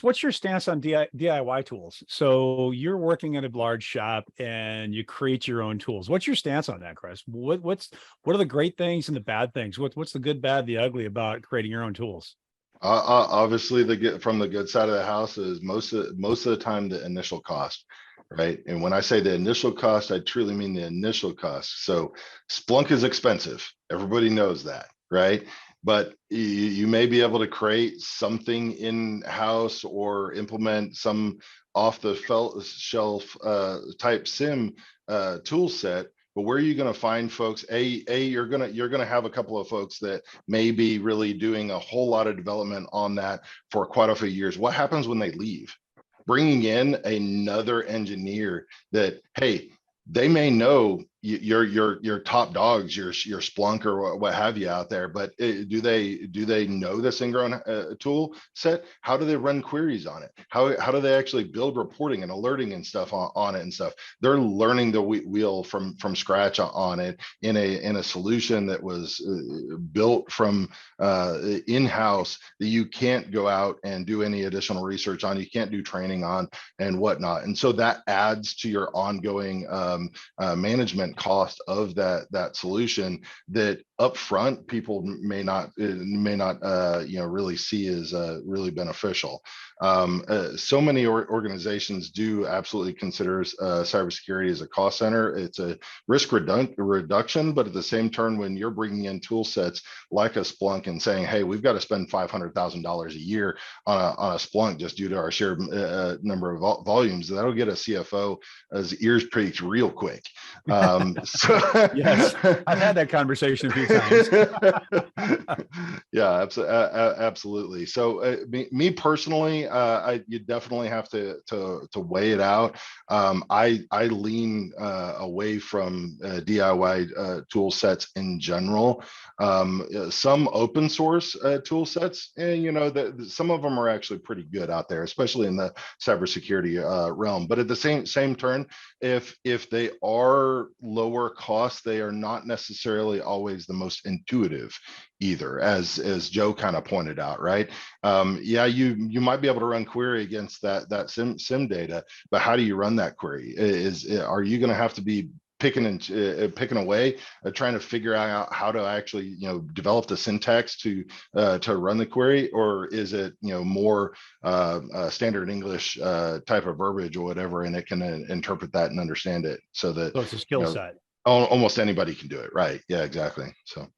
What's your stance on DIY tools? So you're working at a large shop and you create your own tools. What's your stance on that, Chris? What are the great things and the bad things? What's the good, bad, the ugly about creating your own tools? Obviously, from the good side of the house is most of the time the initial cost, right? And when I say the initial cost, I truly mean the initial cost. So Splunk is expensive. Everybody knows that, right? But you may be able to create something in house or implement some off the shelf type SIM tool set. But where are you going to find folks? You're gonna have a couple of folks that may be really doing a whole lot of development on that for quite a few years. What happens when they leave? Bringing in another engineer that, hey, they may know your top dogs, your Splunk or what have you out there, but do they know this ingrown tool set? How do they run queries on it? How do they actually build reporting and alerting and stuff on it and stuff? They're learning the wheel from scratch on it in a solution that was built from in-house, that you can't go out and do any additional research on, you can't do training on and whatnot. And so that adds to your ongoing management cost of that solution, that upfront people may not really see as really beneficial. So many organizations do absolutely consider cybersecurity as a cost center. It's a risk reduction, but at the same turn, when you're bringing in tool sets like a Splunk and saying, hey, we've got to spend $500,000 a year on a Splunk just due to our sheer number of volumes, that'll get a CFO as ears pricked real quick. So Yes, I've had that conversation a few times. Yeah, absolutely. So me personally, you definitely have to weigh it out. I lean away from DIY tool sets in general. Some open source tool sets, and some of them are actually pretty good out there, especially in the cybersecurity realm. But at the same turn, if they are lower cost, they are not necessarily always the most intuitive either, as Joe kind of pointed out, right? Yeah, you might be able to run query against that sim data, but how do you run that query? Are you going to have to be picking away, trying to figure out how to actually develop the syntax to run the query, or is it more standard English type of verbiage or whatever, and it can interpret that and understand it so that So it's a skill set. almost anybody can do it, right? Yeah, exactly. So